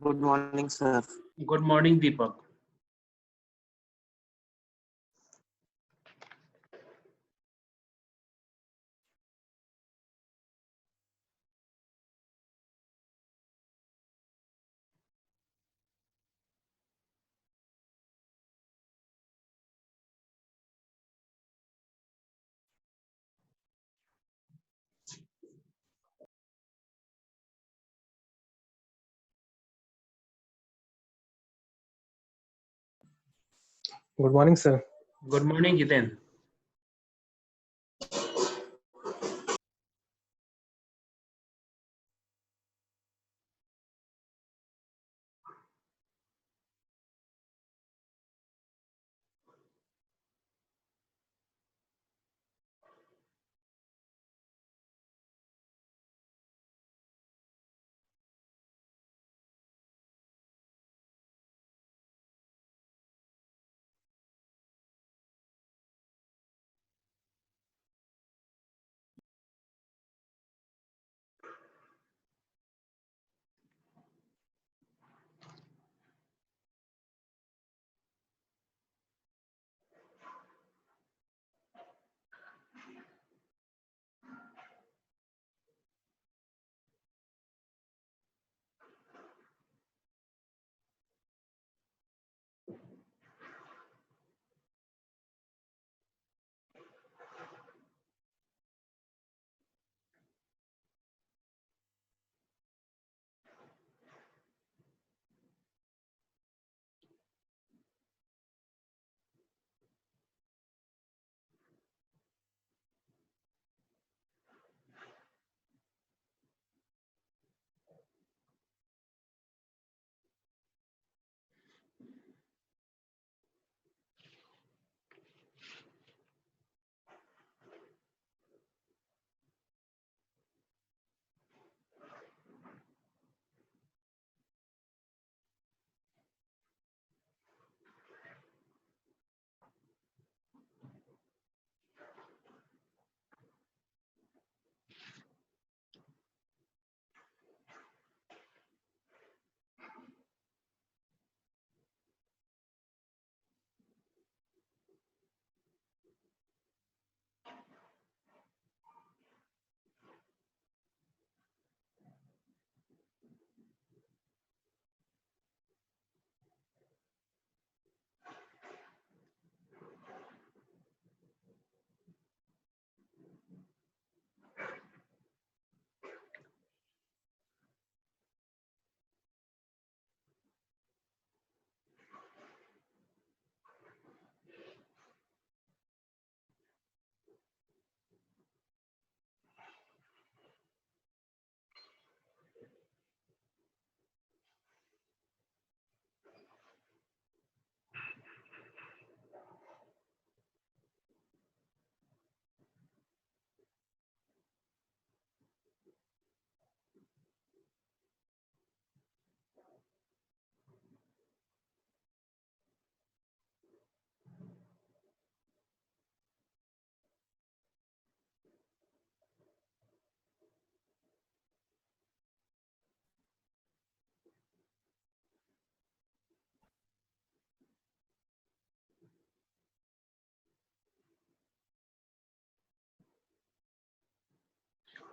Good morning, sir. Good morning, Deepak. Good morning, sir. Good morning, Jiten.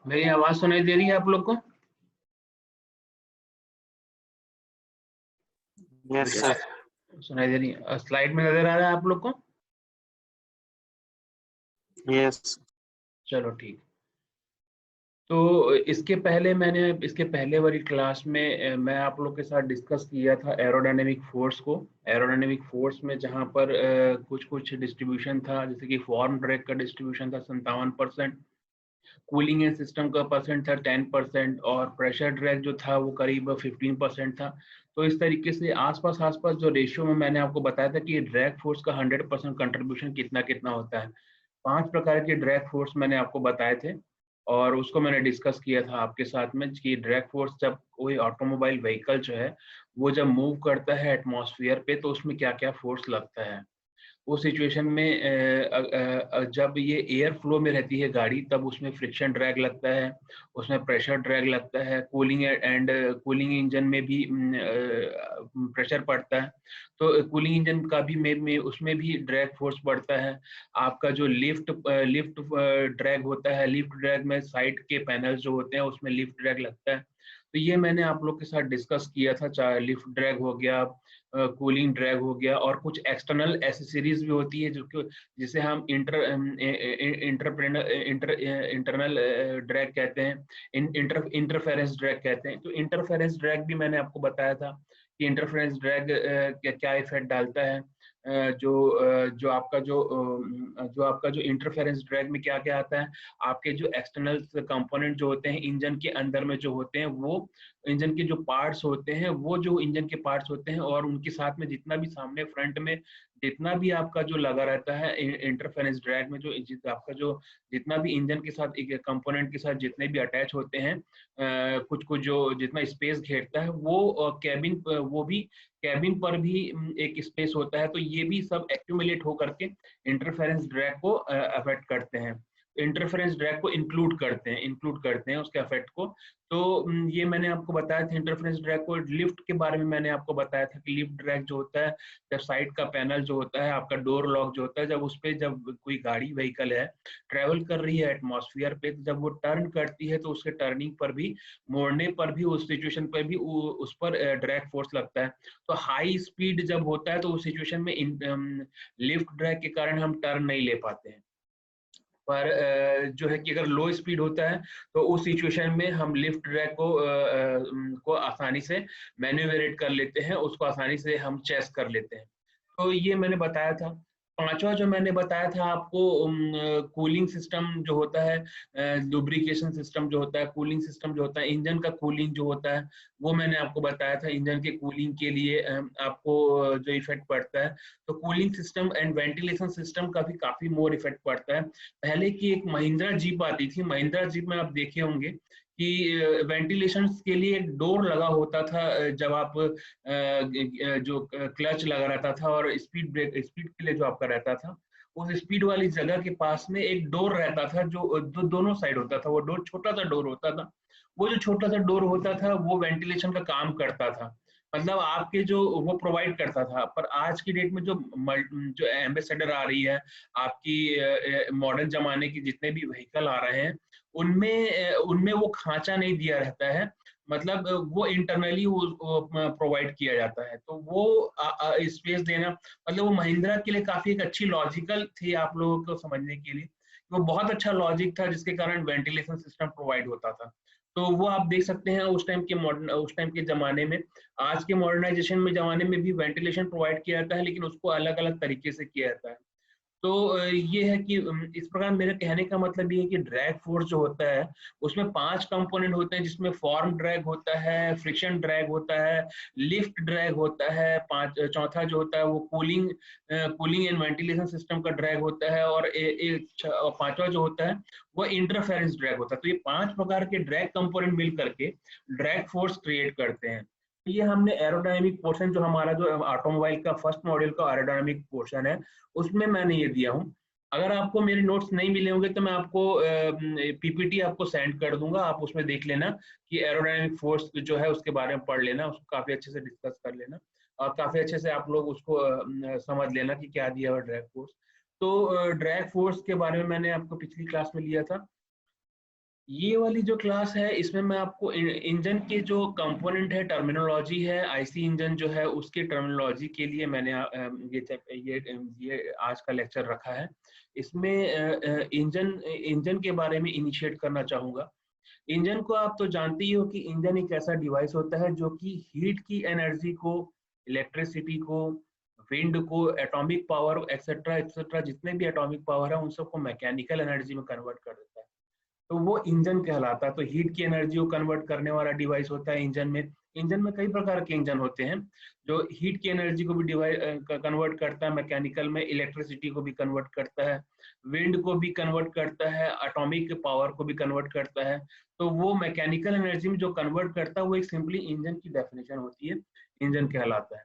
मेरी आवाज सुनाई दे रही है आप लोग को? Yes, sir. सुनाई दे रही है। स्लाइड में नजर आ रहा है आप लोग को? Yes. चलो ठीक। तो इसके पहले वाली क्लास में मैं आप लोग के साथ डिस्कस किया था एरोडायनेमिक फोर्स को। एरोडायनेमिक फोर्स में जहां पर कुछ डिस्ट्रीब्यूशन था, जैसे कि फॉर्म ड्रैग का डिस्ट्रीब्यूशन था 57%, कूलिंग एंड सिस्टम का परसेंट था 10%, और प्रेशर ड्रैग जो था वो करीब 15% था। तो इस तरीके से आसपास जो रेशियो में मैंने आपको बताया था कि ड्रैग फोर्स का 100% कंट्रीब्यूशन कितना कितना होता है। 5 प्रकार के ड्रैग फोर्स मैंने आपको बताए थे, और उसको मैंने डिस्कस किया था आपके साथ में कि ड्रैग फोर्स जब कोई ऑटोमोबाइल व्हीकल जो है वो जब मूव करता है एटमॉस्फेयर पे तो उसमें क्या क्या फोर्स लगता है। वो सिचुएशन में जब ये एयर फ्लो में रहती है गाड़ी, तब उसमें फ्रिक्शन ड्रैग लगता है, उसमें प्रेशर ड्रैग लगता है, कूलिंग इंजन में भी प्रेशर पड़ता है। तो कूलिंग इंजन का भी में उसमें भी ड्रैग फोर्स पड़ता है। आपका जो लिफ्ट ड्रैग होता है, लिफ्ट ड्रैग में साइड के पैनल जो होते हैं उसमें लिफ्ट ड्रैग लगता है। तो ये मैंने आप लोग के साथ डिस्कस किया था, चाहे लिफ्ट ड्रैग हो गया, कूलिंग ड्रैग हो गया, और कुछ एक्सटर्नल एसेसरीज भी होती है जो जिसे हम इंटरनल ड्रैग कहते हैं, इंटरफेरेंस ड्रैग कहते हैं। तो इंटरफेरेंस ड्रैग भी मैंने आपको बताया था कि इंटरफेरेंस ड्रैग क्या इफेक्ट डालता है। जो आपका जो इंटरफेरेंस ड्रैग में क्या क्या आता है, आपके जो एक्सटर्नल कंपोनेंट जो होते हैं इंजन के अंदर में जो होते हैं, वो इंजन के जो पार्ट्स होते हैं, वो जो इंजन के पार्ट्स होते हैं, और उनके साथ में जितना भी सामने फ्रंट में जितना भी आपका जो लगा रहता है इंटरफेरेंस ड्रैग में, जो आपका जो जितना भी इंजन के साथ कंपोनेंट के साथ जितने भी अटैच होते हैं, कुछ कुछ जो जितना स्पेस घेरता है, वो कैबिन वो भी कैबिन पर भी एक स्पेस होता है। तो ये भी सब एक्यूमुलेट होकर के इंटरफेरेंस ड्रैग को अफेक्ट करते हैं, इंटरफेरेंस ड्रैग को इंक्लूड करते हैं उसके इफेक्ट को। तो ये मैंने आपको बताया था इंटरफेरेंस ड्रैग को। लिफ्ट के बारे में मैंने आपको बताया था कि लिफ्ट ड्रैग जो होता है, जब साइड का पैनल जो होता है, आपका डोर लॉक जो होता है, जब उस पे जब कोई गाड़ी व्हीकल है ट्रेवल कर रही है एटमॉस्फेयर पे, जब वो टर्न करती है तो उसके टर्निंग पर भी, मोड़ने पर भी, उस सिचुएशन पर भी उस पर ड्रैग फोर्स लगता है। तो हाई स्पीड जब होता है तो उस सिचुएशन में लिफ्ट ड्रैग के कारण हम टर्न नहीं ले पाते हैं। पर जो है कि अगर लो स्पीड होता है तो उस सिचुएशन में हम लिफ्ट ड्रैग को आसानी से मैन्यूवरेट कर लेते हैं, उसको आसानी से हम चेस कर लेते हैं। तो ये मैंने बताया था। पांचवा जो मैंने बताया था आपको, कूलिंग सिस्टम जो होता है, लुब्रिकेशन सिस्टम जो होता है, कूलिंग सिस्टम जो होता है, इंजन का कूलिंग जो होता है, वो मैंने आपको बताया था। इंजन के कूलिंग के लिए आपको जो इफेक्ट पड़ता है, तो cooling system and ventilation system का भी काफी मोर इफेक्ट पड़ता है। पहले की एक महिंद्रा जीप आती थी, महिंद्रा जीप में आप देखे होंगे कि वेंटिलेशन के लिए एक डोर लगा होता था, जब आप जो क्लच लगा रहता था और स्पीड के लिए जो आपका रहता था, उस स्पीड वाली जगह के पास में एक डोर रहता था जो दोनों साइड होता था। वो डोर छोटा सा डोर होता था। वो जो छोटा सा डोर होता था वो वेंटिलेशन का काम करता था, मतलब आपके जो वो प्रोवाइड करता था। पर आज की डेट में जो एम्बेसडर आ रही है, आपकी मॉडर्न जमाने की जितने भी व्हीकल आ रहे हैं, उनमें वो खांचा नहीं दिया रहता है, मतलब वो इंटरनली प्रोवाइड किया जाता है। तो वो स्पेस देना, मतलब वो महिंद्रा के लिए काफी एक अच्छी लॉजिकल थी आप लोगों को समझने के लिए। वो बहुत अच्छा लॉजिक था जिसके कारण वेंटिलेशन सिस्टम प्रोवाइड होता था। तो वो आप देख सकते हैं उस टाइम के जमाने में। आज के मॉडर्नाइजेशन में जमाने में भी वेंटिलेशन प्रोवाइड किया जाता है, लेकिन उसको अलग अलग तरीके से किया जाता है। तो ये है कि इस प्रकार मेरे कहने का मतलब ये है कि ड्रैग फोर्स जो होता है उसमें 5 कंपोनेंट होते हैं, जिसमें फॉर्म ड्रैग होता है, फ्रिक्शन ड्रैग होता है, लिफ्ट ड्रैग होता है, चौथा जो होता है वो कूलिंग एंड वेंटिलेशन सिस्टम का ड्रैग होता है, और पांचवा जो होता है वो इंटरफेरेंस ड्रैग होता है। तो ये 5 प्रकार के ड्रैग कंपोनेंट मिल करके ड्रैग फोर्स क्रिएट करते हैं। ये हमने एरोडायनामिक पोर्शन, जो हमारा जो ऑटोमोबाइल का फर्स्ट मॉडल का एरोडायनामिक पोर्शन है, उसमें मैंने ये दिया हूँ। अगर आपको मेरे नोट्स नहीं मिले होंगे तो मैं आपको पीपीटी आपको सेंड कर दूंगा, आप उसमें देख लेना कि एरोडायनामिक फोर्स जो है उसके बारे में पढ़ लेना, उसको काफी अच्छे से डिस्कस कर लेना, और काफी अच्छे से आप लोग उसको समझ लेना कि क्या दिया हुआ ड्रैग फोर्स। तो ड्रैग फोर्स के बारे में मैंने आपको पिछली क्लास में लिया था। ये वाली जो क्लास है इसमें मैं आपको इंजन के जो कंपोनेंट है, टर्मिनोलॉजी है, आईसी इंजन जो है उसके टर्मिनोलॉजी के लिए मैंने ये आज का लेक्चर रखा है। इसमें इंजन के बारे में इनिशिएट करना चाहूंगा। इंजन को आप तो जानते ही हो कि इंजन एक ऐसा डिवाइस होता है जो कि हीट की एनर्जी को, इलेक्ट्रिसिटी को, विंड को, एटॉमिक पावर एक्सेट्रा एक्सेट्रा, जितने भी एटॉमिक पावर है उन सबको मैकेनिकल एनर्जी में कन्वर्ट कर देता है। तो वो इंजन कहलाता है। तो हीट की एनर्जी को कन्वर्ट करने वाला डिवाइस होता है इंजन में। इंजन में कई प्रकार के इंजन होते हैं जो हीट की एनर्जी को भी कन्वर्ट करता है, मैकेनिकल में इलेक्ट्रिसिटी को भी कन्वर्ट करता है, विंड को भी कन्वर्ट करता है, एटॉमिक पावर को भी कन्वर्ट करता है। तो वो मैकेनिकल एनर्जी में जो कन्वर्ट करता है वो एक सिंपली इंजन की डेफिनेशन होती है, इंजन कहलाता है।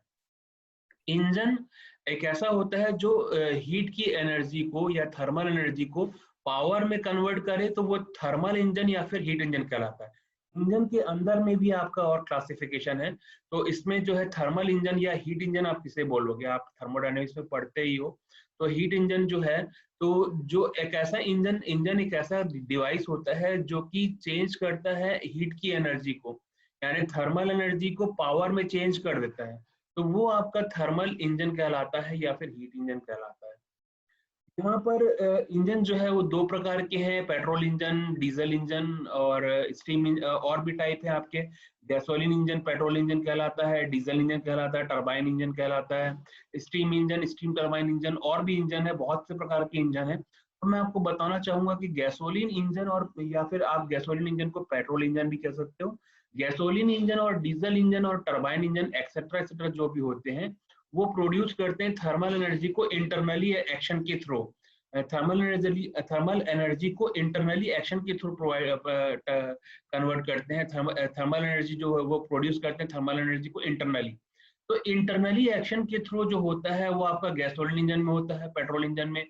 इंजन एक ऐसा होता है जो हीट की एनर्जी को या थर्मल एनर्जी को पावर में कन्वर्ट करे, तो वो थर्मल इंजन या फिर हीट इंजन कहलाता है। इंजन के अंदर में भी आपका और क्लासिफिकेशन है, तो इसमें जो है थर्मल इंजन या हीट इंजन आप किसे बोलोगे, आप थर्मोडायनेमिक्स में पढ़ते ही हो। तो हीट इंजन जो है, तो जो एक ऐसा इंजन एक ऐसा डिवाइस होता है जो कि चेंज करता है हीट की एनर्जी को, यानी थर्मल एनर्जी को पावर में चेंज कर देता है, तो वो आपका थर्मल इंजन कहलाता है या फिर हीट इंजन कहलाता है। यहाँ पर इंजन जो है वो दो प्रकार के हैं, पेट्रोल इंजन, डीजल इंजन और स्टीम और भी टाइप है आपके। गैसोलीन इंजन पेट्रोल इंजन कहलाता है, डीजल इंजन कहलाता है, टरबाइन इंजन कहलाता है, steam engine steam turbine engine, और भी इंजन है, बहुत से प्रकार के इंजन है। तो मैं आपको बताना चाहूंगा कि गैसोलीन इंजन और या फिर आप गैसोलीन इंजन को पेट्रोल इंजन भी कह सकते हो, गैसोलीन इंजन और डीजल इंजन और टरबाइन इंजन एक्सेट्रा एक्सेट्रा जो भी होते हैं, वो प्रोड्यूस करते हैं थर्मल एनर्जी को इंटरनली एक्शन के थ्रू। थर्मल एनर्जी को इंटरनली एक्शन के थ्रू कन्वर्ट करते हैं। थर्मल एनर्जी जो है वो प्रोड्यूस करते हैं थर्मल एनर्जी को इंटरनली। तो इंटरनली एक्शन के थ्रू जो होता है वो आपका गैसोलीन इंजन में होता है, पेट्रोल इंजन में,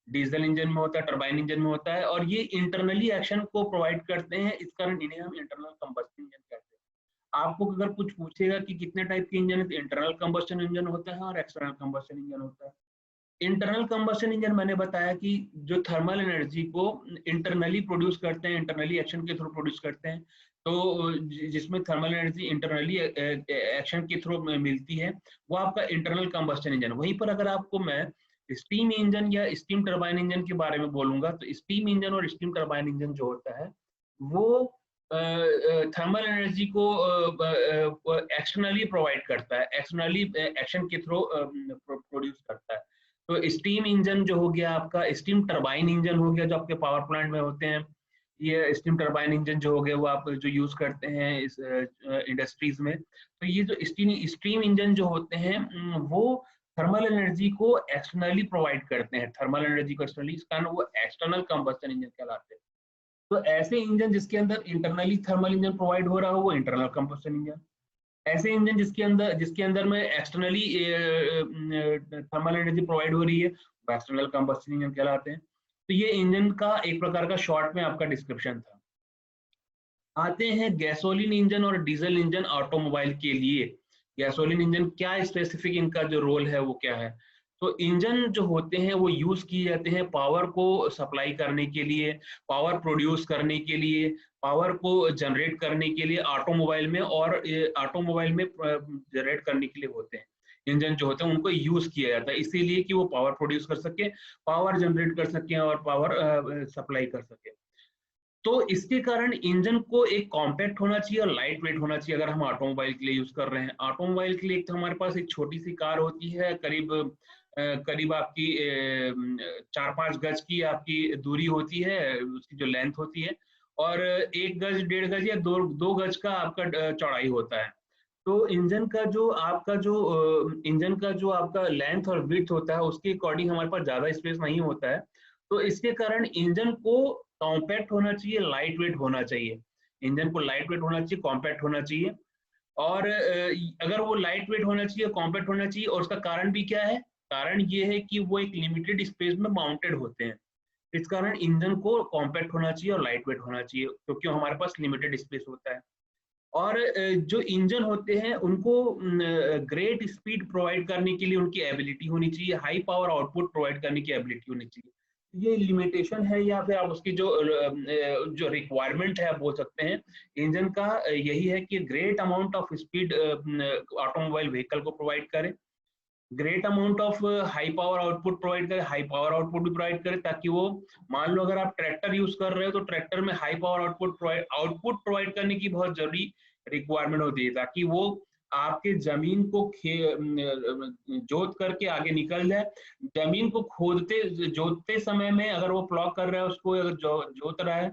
डीजल इंजन में होता है, टरबाइन इंजन में होता है, और ये इंटरनली एक्शन को प्रोवाइड करते हैं, इस कारण इन्हें हम इंटरनल कंबस्शन इंजन कहते हैं। आपको अगर कुछ पूछेगा कि कितने टाइप के इंजन है, तो इंटरनल कंबस्शन इंजन होता है और एक्सटर्नल कंबस्शन इंजन होता है। इंटरनल कंबस्शन इंजन मैंने बताया कि जो थर्मल एनर्जी को इंटरनली प्रोड्यूस करते हैं, इंटरनली एक्शन के थ्रू प्रोड्यूस करते हैं, तो जिसमें थर्मल एनर्जी इंटरनली एक्शन के थ्रू मिलती है, वो आपका इंटरनल कंबस्शन इंजन। वहीं पर अगर आपको मैं स्टीम इंजन या स्टीम टरबाइन इंजन के बारे में बोलूंगा, तो स्टीम इंजन और स्टीम टरबाइन इंजन जो होता है वो थर्मल एनर्जी को एक्सटर्नली प्रोवाइड करता है, एक्सटर्नली एक्शन के थ्रू प्रोड्यूस करता है। तो स्टीम इंजन जो हो गया आपका, स्टीम टरबाइन इंजन हो गया जो आपके पावर प्लांट में होते हैं, ये स्टीम टरबाइन इंजन जो हो गया वो आप जो यूज करते हैं इस इंडस्ट्रीज में। तो ये जो स्टीम इंजन जो होते हैं वो थर्मल एनर्जी को एक्सटर्नली प्रोवाइड करते हैं, थर्मल एनर्जी को एक्सटर्नली, इस कारण वो एक्सटर्नल कंबस्शन इंजन कहलाते हैं। तो ऐसे इंजन जिसके अंदर इंटरनली थर्मल इंजन प्रोवाइड हो रहा हो वो इंटरनल कंबस्शन इंजन, ऐसे इंजन जिसके अंदर में एक्सटर्नली थर्मल एनर्जी प्रोवाइड हो रही है वो एक्सटर्नल कंबस्शन इंजन कहलाते हैं। तो ये इंजन का एक प्रकार का शॉर्ट में आपका डिस्क्रिप्शन था। आते हैं गैसोलीन इंजन और डीजल इंजन ऑटोमोबाइल के लिए। गैसोलीन इंजन क्या स्पेसिफिक इनका जो रोल है वो क्या है। तो इंजन जो होते हैं वो यूज किए जाते हैं पावर को सप्लाई करने के लिए, पावर प्रोड्यूस करने के लिए, पावर को जनरेट करने के लिए ऑटोमोबाइल में, और ऑटोमोबाइल में जनरेट करने के लिए होते हैं इंजन जो होते हैं, उनको यूज किया जाता है इसीलिए कि वो पावर प्रोड्यूस कर सके, पावर जनरेट कर सके और पावर सप्लाई कर सके। तो इसके कारण इंजन को एक कॉम्पैक्ट होना चाहिए और लाइट वेट होना चाहिए। अगर हम ऑटोमोबाइल के लिए यूज कर रहे हैं, ऑटोमोबाइल के लिए एक तो हमारे पास एक छोटी सी कार होती है, करीब आपकी 4-5 गज की आपकी दूरी होती है, उसकी जो लेंथ होती है, और 1 गज 1.5 गज या 2 गज का आपका चौड़ाई होता है। तो इंजन का जो आपका लेंथ और विड्थ होता है उसके अकॉर्डिंग हमारे पास ज्यादा स्पेस नहीं होता है। तो इसके कारण इंजन को कॉम्पैक्ट होना चाहिए, लाइट वेट होना चाहिए, इंजन को लाइट वेट होना चाहिए, कॉम्पैक्ट होना चाहिए। और अगर वो लाइट वेट होना चाहिए, कॉम्पैक्ट होना चाहिए, और उसका कारण भी क्या है, कारण ये है कि वो एक लिमिटेड स्पेस में माउंटेड होते हैं, इस कारण इंजन को कॉम्पैक्ट होना चाहिए और लाइट वेट होना चाहिए, क्योंकि हमारे पास लिमिटेड स्पेस होता है। और जो इंजन होते हैं उनको ग्रेट स्पीड प्रोवाइड करने के लिए उनकी एबिलिटी होनी चाहिए, हाई पावर आउटपुट प्रोवाइड करने की एबिलिटी होनी चाहिए। ये लिमिटेशन है या फिर आप उसकी जो रिक्वायरमेंट है आप बोल सकते हैं इंजन का, यही है कि great amount of speed automobile vehicle को प्रोवाइड करे, great amount of high power output provide करे, हाई पावर आउटपुट भी प्रोवाइड करे, ताकि वो, मान लो अगर आप ट्रैक्टर यूज कर रहे हो तो ट्रैक्टर में हाई पावर आउटपुट प्रोवाइड करने की बहुत जरूरी रिक्वायरमेंट होती है, ताकि वो आपके जमीन को जोत करके आगे निकल जाए। जमीन को जोतते समय में अगर वो प्लॉग कर रहा है उसको, अगर जोत रहा है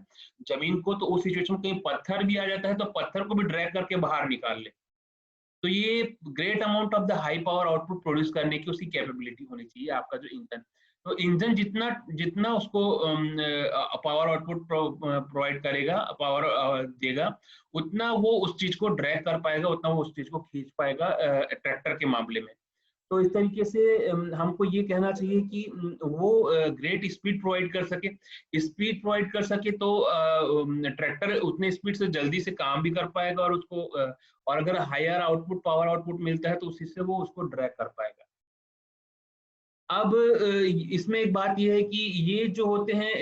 जमीन को, तो उस सिचुएशन में कहीं पत्थर भी आ जाता है तो पत्थर को भी ड्रैग करके बाहर निकाल ले। तो ये great amount of the high power output produce करने की उसकी कैपेबिलिटी होनी चाहिए आपका जो इंजन। तो इंजन जितना उसको पावर आउटपुट प्रोवाइड करेगा, पावर देगा, उतना वो उस चीज को ड्रैग कर पाएगा, उतना वो उस चीज को खींच पाएगा ट्रैक्टर के मामले में। तो इस तरीके से हमको ये कहना चाहिए कि वो ग्रेट स्पीड प्रोवाइड कर सके। स्पीड प्रोवाइड कर सके तो ट्रैक्टर उतने स्पीड से जल्दी से काम भी कर पाएगा और उसको और अगर हायर आउटपुट पावर आउटपुट मिलता है तो उसी से वो उसको ड्रैग कर पाएगा। अब इसमें एक बात यह है कि ये जो होते हैं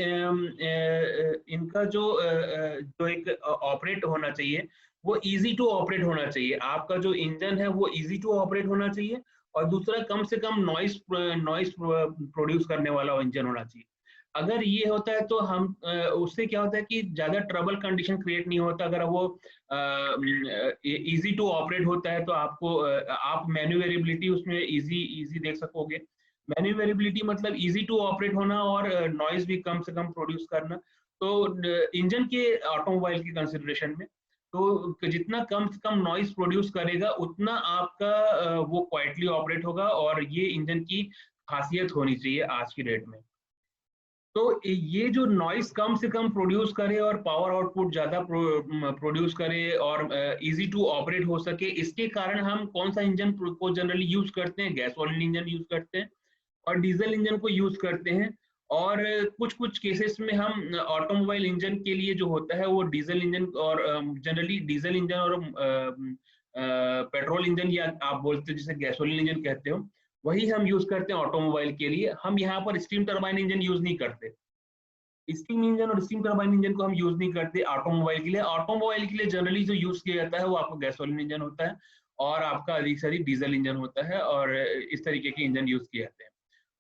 इनका जो एक ऑपरेट होना चाहिए वो इजी टू ऑपरेट होना चाहिए। आपका जो इंजन है वो इजी टू ऑपरेट होना चाहिए और दूसरा कम से कम नॉइस प्रोड्यूस करने वाला इंजन होना चाहिए। अगर ये होता है तो हम उससे क्या होता है कि ज्यादा ट्रबल कंडीशन क्रिएट नहीं होता। अगर वो इजी टू ऑपरेट होता है तो आपको आप मैन्युवरेबिलिटी उसमें इजी देख सकोगे। मैन्युवरेबिलिटी मतलब इजी टू ऑपरेट होना और नॉइज भी कम से कम प्रोड्यूस करना। तो इंजन के ऑटोमोबाइल की कंसिडरेशन में तो जितना कम से कम नॉइज प्रोड्यूस करेगा उतना आपका वो क्वाइटली ऑपरेट होगा और ये इंजन की खासियत होनी चाहिए आज की डेट में। तो ये जो नॉइस कम से कम प्रोड्यूस करे और पावर आउटपुट ज्यादा प्रोड्यूस करे और इजी टू ऑपरेट हो सके, इसके कारण हम कौन सा इंजन को जनरली यूज करते हैं? गैसोलीन इंजन यूज करते हैं और डीजल इंजन को यूज करते हैं। और कुछ केसेस में हम ऑटोमोबाइल इंजन के लिए जो होता है वो डीजल इंजन और जनरली डीजल इंजन और पेट्रोल इंजन या आप बोलते हो जिसे गैसोलीन इंजन कहते हो वही हम यूज करते हैं ऑटोमोबाइल के लिए। हम यहाँ पर स्टीम टरबाइन इंजन यूज नहीं करते। स्टीम इंजन और स्टीम टरबाइन इंजन को हम यूज नहीं करते ऑटोमोबाइल के लिए। ऑटोमोबाइल के लिए जनरली जो यूज किया जाता है वो आपका गैसोलीन इंजन होता है और आपका अधिक से अधिक डीजल इंजन होता है और इस तरीके के इंजन यूज किए जाते हैं।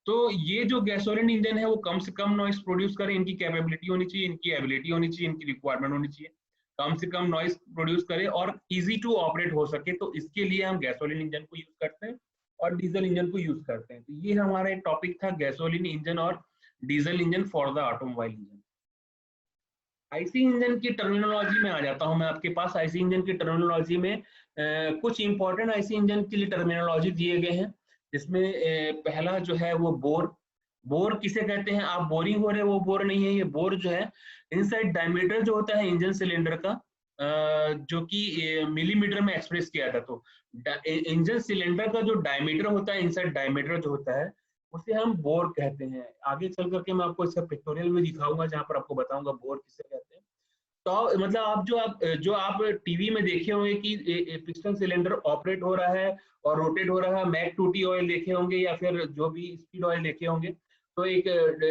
तो ये जो गैसोलीन इंजन है वो कम से कम नॉइस प्रोड्यूस करे, इनकी कैपेबिलिटी होनी चाहिए, इनकी एबिलिटी होनी चाहिए, इनकी रिक्वायरमेंट होनी चाहिए, कम से कम नॉइस प्रोड्यूस करे और इजी टू ऑपरेट हो सके। तो इसके लिए हम गैसोलीन इंजन को यूज करते हैं और डीजल इंजन को यूज करते हैं। तो ये हमारा एक टॉपिक था गैसोलीन इंजन और diesel engine for the automobile engine. IC engine की टर्मिनोलॉजी में आ जाता हूं मैं आपके पास। आईसी इंजन की टर्मिनोलॉजी में कुछ इंपॉर्टेंट आईसी इंजन के लिए टर्मिनोलॉजी दिए गए हैं, जिसमें पहला जो है वो बोर। बोर किसे कहते हैं? आप बोरिंग हो रहे हो, वो बोर नहीं है। ये बोर जो है इनसाइड डायमीटर जो होता है इंजन सिलेंडर का जो कि मिलीमीटर में एक्सप्रेस किया था। तो इंजन सिलेंडर का जो डायमीटर होता है, इनसाइड डायमीटर जो होता है उसे हम बोर कहते हैं। आगे चल करके मैं आपको इसका पिक्टोरियल में दिखाऊंगा जहां पर आपको बताऊंगा बोर किसे कहते हैं। तो मतलब आप टीवी में देखे होंगे कि पिस्टन सिलेंडर ऑपरेट हो रहा है और रोटेट हो रहा है, मैक 2T ऑयल देखे होंगे या फिर जो भी स्पीड ऑयल देखे होंगे। तो एक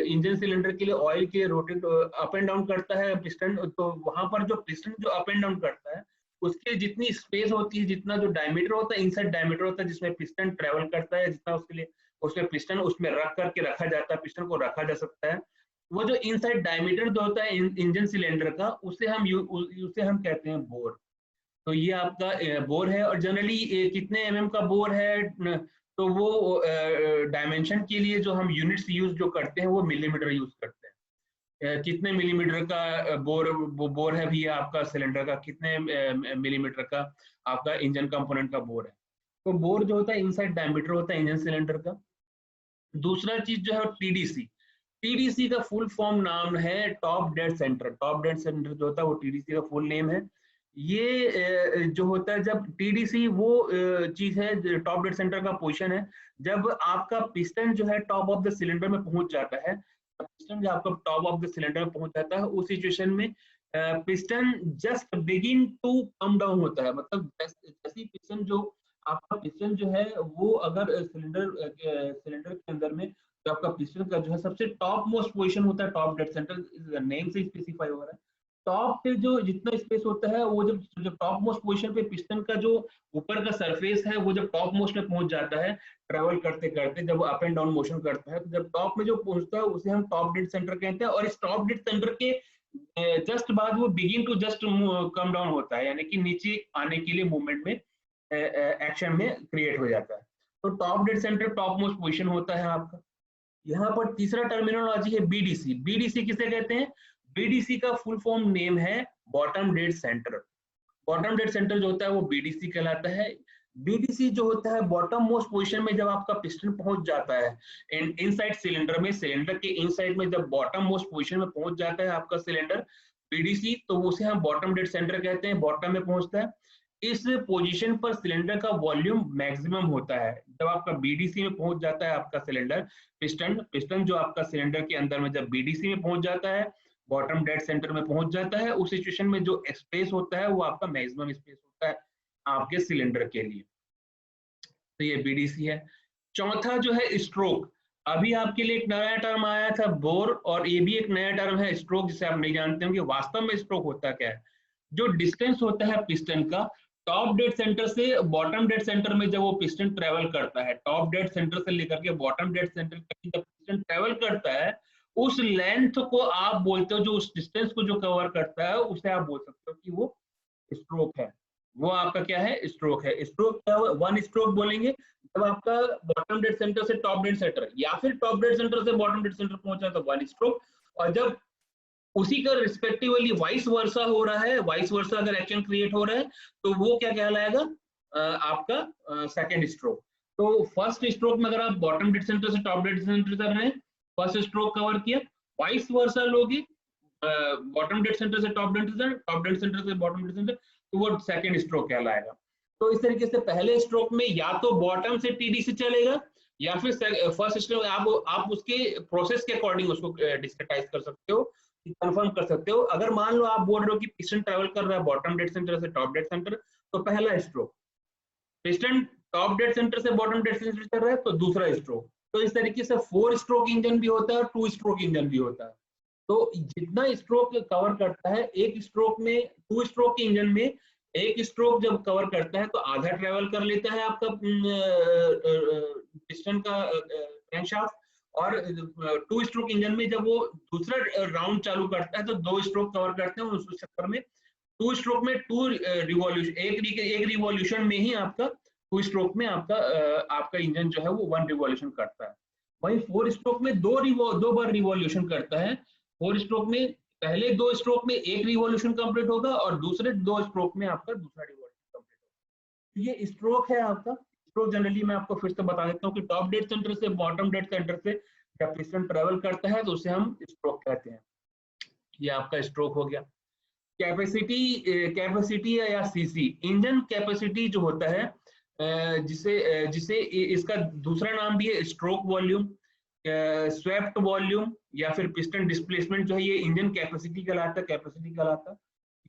इंजन सिलेंडर के लिए ऑयल के रोटेट अप एंड डाउन करता है पिस्टन। तो वहां पर जो पिस्टन जो अप एंड डाउन करता है उसके जितनी स्पेस होती है, जितना जो डायमीटर होता है, इनसाइड डायमीटर होता है जिसमें पिस्टन ट्रेवल करता है, जितना उसके लिए उसमें पिस्टन उसमें रख करके रखा जाता है, पिस्टन को रखा जा सकता है। वो जो इनसाइड डायमीटर जो होता है इंजन सिलेंडर का उसे हम कहते हैं बोर। तो ये आपका बोर है और जनरली कितने एमएम का बोर है तो वो डायमेंशन के लिए जो हम यूनिट्स यूज जो करते हैं वो मिलीमीटर यूज करते हैं। कितने मिलीमीटर का बोर है भैया आपका सिलेंडर का, कितने मिलीमीटर का आपका इंजन कंपोनेंट का बोर है। तो बोर जो होता है इनसाइड डायमीटर होता है इंजन सिलेंडर का। दूसरा चीज जो है टीडीसी। टीडीसी का फुल फॉर्म नाम है top dead centre. Top dead centre जो होता है वो टीडीसी का फुल नेम है। ये जो होता है जब टीडीसी वो चीज है, टॉप डेड सेंटर का पोजीशन है जब आपका पिस्टन जो है टॉप ऑफ द सिलेंडर में पहुंच जाता है। पिस्टन जब आपका टॉप ऑफ द सिलेंडर में पहुंच जाता है उस सिचुएशन में piston just begin to come down होता है। मतलब जैसे पिस्टन जो आपका पिस्टन जो है वो अगर सिलेंडर के अंदर में जो आपका पिस्टन का जो है सबसे टॉप मोस्ट पोजीशन होता है टॉप डेड सेंटर, नेम से स्पेसिफाई हो रहा है। टॉप पे जो जितना स्पेस होता है वो जब टॉप मोस्ट पोजीशन पे पिस्टन का जो ऊपर का सरफेस है वो जब टॉप मोस्ट में पहुंच जाता है ट्रेवल करते करते, जब अप एंड डाउन मोशन करता है, तो जब टॉप में जो पहुंचता है उसे हम टॉप डेड सेंटर कहते हैं। और इस टॉप डेड सेंटर के जस्ट बाद वो begin to just come down होता है, यानी कि नीचे आने के लिए मूवमेंट में एक्शन में क्रिएट हो जाता है। तो top dead centre top most position होता है आपका। यहाँ पर तीसरा टर्मिनोलॉजी है बीडीसी। बीडीसी किसे कहते हैं? बीडीसी का फुल फॉर्म नेम है bottom dead centre. Bottom dead centre जो होता है वो बीडीसी कहलाता है। बीडीसी जो होता है बॉटम मोस्ट पोजीशन में जब आपका पिस्टन पहुंच जाता है इनसाइड सिलेंडर में, सिलेंडर के इनसाइड में जब बॉटम मोस्ट पोजीशन में पहुंच जाता है आपका सिलेंडर बीडीसी, तो उसे हम बॉटम डेड सेंटर कहते हैं, बॉटम में पहुंचता है। इस पोजीशन पर सिलेंडर का वॉल्यूम मैक्सिमम होता है। जब आपका बीडीसी में पहुंच जाता है आपका सिलेंडर, पिस्टन जो आपका सिलेंडर के अंदर में जब बीडीसी में पहुंच जाता है, बॉटम डेड सेंटर में पहुंच जाता है, उस सिचुएशन में जो स्पेस होता है वो आपका मैक्सिमम स्पेस होता है आपके सिलेंडर के लिए। तो ये बीडीसी है। चौथा जो है स्ट्रोक। अभी आपके लिए एक नया टर्म आया था बोर, और ये भी एक नया टर्म है स्ट्रोक, जिसे आप नहीं जानते होंगे। वास्तव में स्ट्रोक होता क्या है? जो डिस्टेंस होता है पिस्टन का टॉप डेड सेंटर से बॉटम डेड सेंटर में, जब वो पिस्टन ट्रेवल करता है, टॉप डेड सेंटर से लेकर के बॉटम डेड सेंटर तक जब पिस्टन ट्रेवल करता है, उस लेंथ को आप बोलते हो, जो उस डिस्टेंस को जो कवर करता है, उसे आप बोल सकते हो कि वो स्ट्रोक है। वो आपका क्या है? स्ट्रोक है। स्ट्रोक क्या है? वन स्ट्रोक बोलेंगे जब आपका बॉटम डेड सेंटर से टॉप डेड सेंटर, या फिर टॉप डेड सेंटर से बॉटम डेड सेंटर पहुंचा तो वन स्ट्रोक, और जब उसी का रिस्पेक्टिवली वाइस वर्सा हो रहा है, वाइस वर्सा अगर एक्शन क्रिएट हो रहा है, तो वो क्या कहलाएगा? आपका सेकंड स्ट्रोक। तो फर्स्ट स्ट्रोक में अगर आप बॉटम डेड सेंटर से टॉप डेड सेंटर कर रहे हैं, फर्स्ट स्ट्रोक कवर किया। वाइस वर्सा लोगे बॉटम डेड सेंटर से top dead centre, top dead centre से बॉटम डेड सेंटर, तो वो सेकंड स्ट्रोक कहलाएगा। तो इस तरीके से पहले स्ट्रोक में या तो बॉटम से टीडी से चलेगा, या फिर फर्स्ट स्ट्रोक आप उसके प्रोसेस के अकॉर्डिंग उसको डिस्क्रिटाइज कर सकते हो, कंफर्म कर सकते हो। अगर मान लो आप बोल रहे हो कि पिस्टन ट्रेवल कर रहा है बॉटम डेड सेंटर से टॉप डेड सेंटर, तो पहला stroke. Piston top dead centre से बॉटम डेड सेंटर कर रहा है, तो दूसरा स्ट्रोक। तो इस तरीके से 4 स्ट्रोक इंजन भी होता है और 2 स्ट्रोक इंजन भी होता है। तो जितना स्ट्रोक कवर करता है एक स्ट्रोक में, 2 स्ट्रोक के इंजन में एक स्ट्रोक जब कवर करता है तो आधा ट्रेवल कर लेता है आपका पिस्टन का क्रैंकशाफ्ट, और 2 स्ट्रोक इंजन में जब वो दूसरा राउंड चालू करता है तो 2 स्ट्रोक कवर करते हैं। उस चक्कर में 2 स्ट्रोक में 2 रिवॉल्यूशन, एक रिवॉल्यूशन में ही आपका 2 स्ट्रोक में आपका इंजन जो है वो 1 रिवॉल्यूशन करता है। वहीं 4 स्ट्रोक में दो बार रिवॉल्यूशन करता है। 4 स्ट्रोक में पहले 2 स्ट्रोक में एक रिवॉल्यूशन कंप्लीट होगा, और दूसरे 2 स्ट्रोक में आपका दूसरा रिवॉल्यूशन कंप्लीट होगा। ये स्ट्रोक है आपका। स्ट्रोक जनरली मैं आपको फिर से बता देता हूँ कि टॉप डेड सेंटर से बॉटम डेड सेंटर से जब पिस्टन ट्रेवल करता है तो उसे हम स्ट्रोक कहते हैं। ये आपका स्ट्रोक हो गया। कैपेसिटी या सीसी, इंजन कैपेसिटी जो होता है, जिसे इसका दूसरा नाम भी है स्ट्रोक वॉल्यूम, स्वेप्ट वॉल्यूम, या फिर पिस्टन डिस्प्लेसमेंट, जो है ये इंजन कैपेसिटी कहलाता है।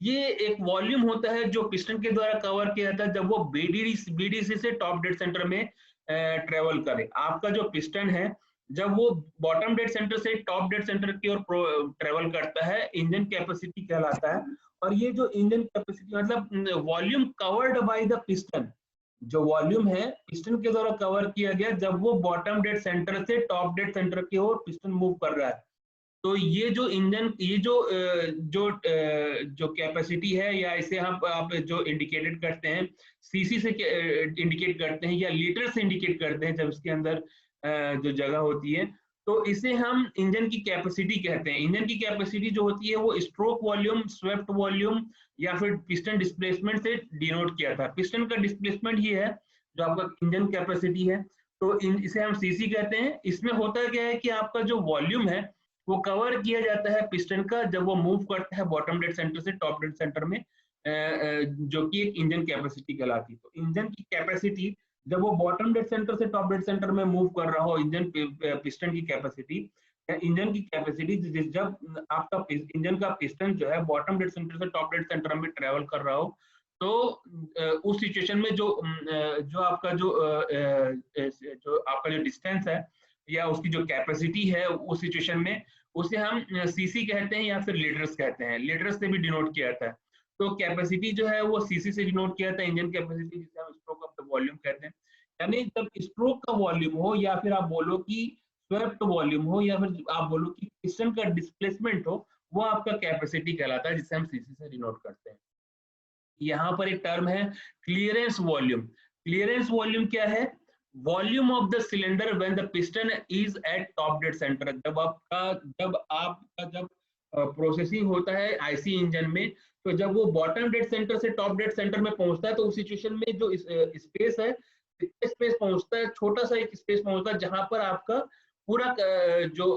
ये एक वॉल्यूम होता है जो पिस्टन के द्वारा कवर किया जाता है जब वो बीडीसी से टॉप डेड सेंटर में ट्रेवल करे। आपका जो पिस्टन है जब वो बॉटम डेड सेंटर से टॉप डेड सेंटर की ओर ट्रेवल करता है, इंजन कैपेसिटी कहलाता है। और ये जो इंजन कैपेसिटी मतलब volume covered by the piston, जो वॉल्यूम है पिस्टन के द्वारा कवर किया गया जब वो बॉटम डेड सेंटर से टॉप डेड सेंटर की ओर पिस्टन मूव कर रहा है। तो ये जो इंजन, ये जो कैपेसिटी है, या इसे हम आप जो इंडिकेटेड करते हैं सीसी से इंडिकेट करते हैं, या लीटर से इंडिकेट करते हैं जब इसके अंदर जो जगह होती है, तो इसे हम इंजन की कैपेसिटी कहते हैं। इंजन की कैपेसिटी जो होती है वो स्ट्रोक वॉल्यूम, स्वेप्ट वॉल्यूम, या फिर पिस्टन डिस्प्लेसमेंट से डिनोट किया था। पिस्टन का डिस्प्लेसमेंट ही है जो आपका इंजन कैपेसिटी है, तो इसे हम सीसी कहते हैं। इसमें होता क्या है कि आपका जो वॉल्यूम है वो कवर किया जाता है पिस्टन का जब वो मूव करता है बॉटम डेड सेंटर से टॉप डेड सेंटर में, जो कि एक इंजन कैपेसिटी कहलाती है। तो इंजन की कैपेसिटी जब वो बॉटम डेड सेंटर से टॉप डेड सेंटर में मूव कर रहा हो, इंजन पिस्टन की कैपेसिटी, जब आपका इंजन का पिस्टन जो है बॉटम डेड सेंटर से टॉप डेड सेंटर में ट्रेवल कर रहा हो, तो उस सिचुएशन में जो आपका जो डिस्टेंस है या उसकी जो कैपेसिटी है उस सिचुएशन में, उसे हम सीसी कहते हैं या फिर लीटर्स कहते हैं। लीटर्स से भी डिनोट किया जाता है। तो कैपेसिटी जो है वो सीसी से डिनोट किया जाता है, इंजन कैपेसिटी, जिसे हम स्ट्रोक ऑफ द वॉल्यूम कहते हैं। यानी जब स्ट्रोक का वॉल्यूम हो, या फिर आप बोलो कि स्वेप्ट वॉल्यूम हो, या फिर आप बोलो कि पिस्टन का डिस्प्लेसमेंट हो, वो आपका कैपेसिटी कहलाता है, जिसे हम सीसी से डिनोट करते हैं। यहाँ पर एक टर्म है क्लियरेंस वॉल्यूम। क्लियरेंस वॉल्यूम क्या है? Volume of the cylinder when the piston is eight top dead centre. जब प्रोसेसिंग होता है आईसी इंजन में, तो जब वो बॉटम डेड सेंटर से टॉप डेड सेंटर में पहुंचता है, तो उस सिचुएशन में जो स्पेस है, स्पेस पहुंचता है, छोटा सा एक स्पेस पहुंचता है, जहां पर आपका पूरा जो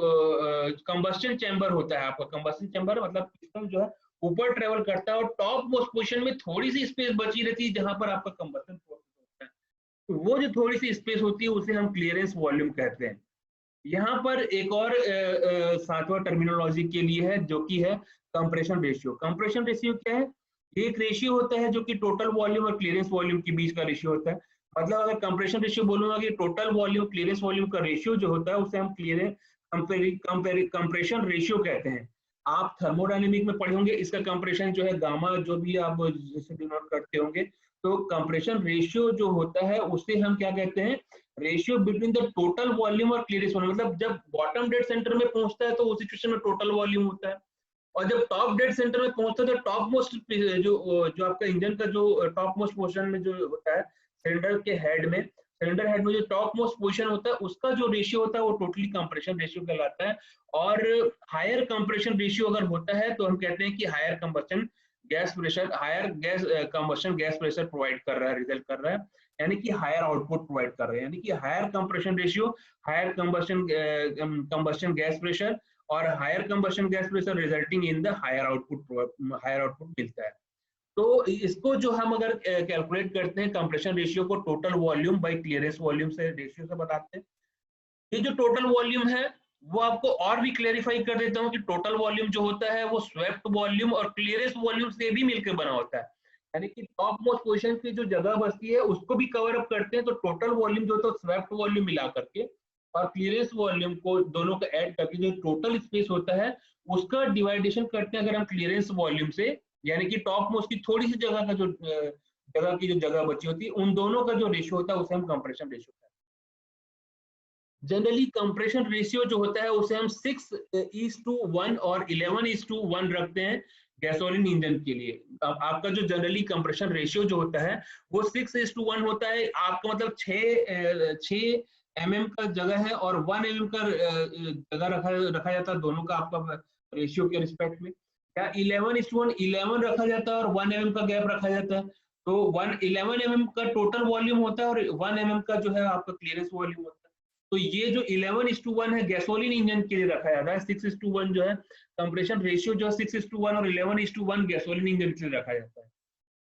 कंबस्टन चैम्बर होता है, आपका कंबस्टन चैम्बर मतलब पिस्टन जो है ऊपर ट्रेवल करता है और टॉप मोस्ट पोजीशन में थोड़ी सी स्पेस बची रहती है जहां पर आपका कंबशन प्रोसेस होता है। तो वो जो थोड़ी सी स्पेस होती है उसे हम क्लियरेंस वॉल्यूम कहते हैं। यहाँ पर एक और सातवां टर्मिनोलॉजी के लिए है जो कि है कंप्रेशन रेशियो। कंप्रेशन रेशियो क्या है? ये एक रेशियो होता है जो कि टोटल वॉल्यूम और क्लियरेंस वॉल्यूम के बीच का रेशियो होता है। मतलब अगर कंप्रेशन रेशियो बोलूंगा कि टोटल वॉल्यूम क्लियरेंस वॉल्यूम का रेशियो जो होता है उसे हम कंप्रेशन रेशियो कहते हैं। आप थर्मोडायनेमिक में पढ़े होंगे, इसका कंप्रेशन जो है गामा, जो भी आप जैसे डिनोट करते होंगे। तो कंप्रेशन रेशियो जो होता है उसे हम क्या कहते हैं? Ratio between the total volume और क्लियरेंस वॉल्यूम। मतलब जब बॉटम डेड सेंटर में पहुंचता है तो उस सिचुएशन में टोटल वॉल्यूम होता है, और जब टॉप डेड सेंटर में पहुंचता है तो टॉप मोस्ट जो आपका इंजन का जो टॉप मोस्ट पोजीशन में जो होता है सिलेंडर हेड में जो टॉप मोस्ट पोजीशन होता है उसका जो रेशियो होता है वो टोटली कंप्रेशन रेशियो कहलाता है। और हायर कंप्रेशन रेशियो अगर होता है तो हम कहते हैं कि higher combustion gas pressure provide कर रहा है, रिजल्ट कर रहा है, यानी कि हायर आउटपुट प्रोवाइड कर रहे हैं। यानी कि higher compression ratio, higher combustion gas pressure और higher combustion gas pressure resulting in the higher output मिलता है। तो इसको जो हम अगर कैलकुलेट करते हैं कंप्रेशन रेशियो को total volume by clearance volume से रेशियो से बताते हैं। ये जो टोटल वॉल्यूम है वो आपको और भी क्लेरिफाई कर देता हूँ कि टोटल वॉल्यूम जो होता है वो स्वेप्ट वॉल्यूम और क्लियरेंस वॉल्यूम से भी मिलकर बना होता है। यानी कि टॉप मोस्ट पोजीशन की जो जगह बचती है उसको भी कवर अप करते हैं। तो टोटल वॉल्यूम जो होता है स्वेप्ट वॉल्यूम मिला करके और क्लियरेंस वॉल्यूम को दोनों को ऐड करके जो टोटल स्पेस होता है उसका डिवाइडेशन करते हैं अगर हम क्लियरेंस वॉल्यूम से, यानी कि टॉप मोस्ट की थोड़ी सी जगह की जो जगह बची होती है उन दोनों का जो रेशियो होता है उसे हम कंप्रेशन रेशियो कहते हैं। जनरली कंप्रेशन रेशियो जो होता है उसे हम 6:1 और 11:1 रखते हैं गैसोलीन इंजन के लिए। आपका जो जनरली कंप्रेशन रेशियो जो होता है वो 6:1 होता है। आपका मतलब 6 mm का जगह है और 1 mm का जगह रखा जाता है दोनों का आपका रेशियो के रिस्पेक्ट में। या 11:1 11 रखा जाता है और 1 mm का गैप रखा जाता है। तो 11 mm का टोटल वॉल्यूम होता है और 1 mm का जो है आपका क्लियरेंस वॉल्यूम होता है। तो ये जो 11:1 है गैसोलीन इंजन के लिए रखा जाता है। 6:1 जो है कंप्रेशन रेशियो जो 6:1 और 11:1 गैसोलीन इंजन के लिए रखा जाता है।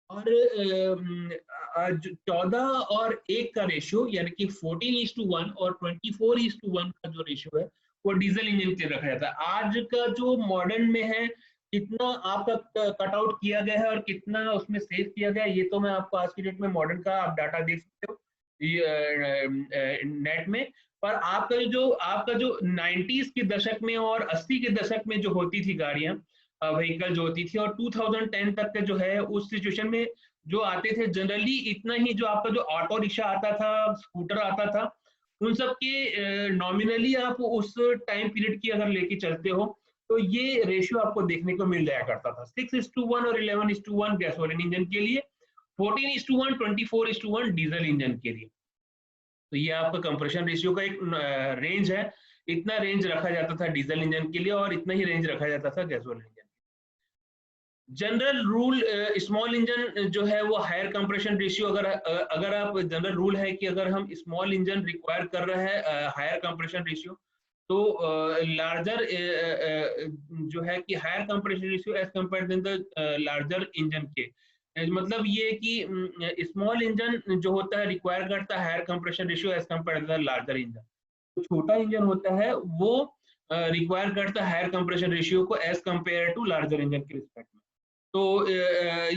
और 14 और 1 का रेशियो यानी कि 14:1 और 24:1 का जो रेशियो है वो डीजल इंजन के लिए रखा जाता है। आज का जो मॉडर्न में है कितना आपका कट आउट किया गया है और कितना उसमें सेव किया गया है ये तो मैं आपको आज की डेट में मॉडर्न का आप डाटा देख सकते हो नेट में। पर आपका जो 90s के दशक में और 80 के दशक में जो होती थी गाड़ियां व्हीकल जो होती थी और 2010 तक के जो है उस सिचुएशन में जो आते थे जनरली इतना ही जो आपका जो ऑटो रिक्शा आता था, स्कूटर आता था, उन सब के नॉमिनली आप उस टाइम पीरियड की अगर लेके चलते हो तो ये रेशियो आपको देखने को मिल जाया करता था। 6:1 और 11:1 गैसोलीन इंजन के लिए, 14:1 24:1 डीजल इंजन के लिए। तो ये आपका कंप्रेशन रेशियो का एक रेंज है। इतना रेंज रखा जाता था डीजल इंजन के लिए और इतना ही रेंज रखा जाता था gasoline engine. General rule small engine जो है वो हायर कंप्रेशन रेशियो अगर आप जनरल रूल है कि अगर हम स्मॉल इंजन रिक्वायर कर रहे हैं हायर कंप्रेशन रेशियो तो लार्जर जो है कि higher compression ratio as compare to the larger engine के मतलब ये कि स्मॉल इंजन जो होता है रिक्वायर करता है higher compression ratio as compare to the larger engine. तो छोटा इंजन होता है वो रिक्वायर करता है हायर कंप्रेशन रेशियो को as compare to larger engine के रिस्पेक्ट में। तो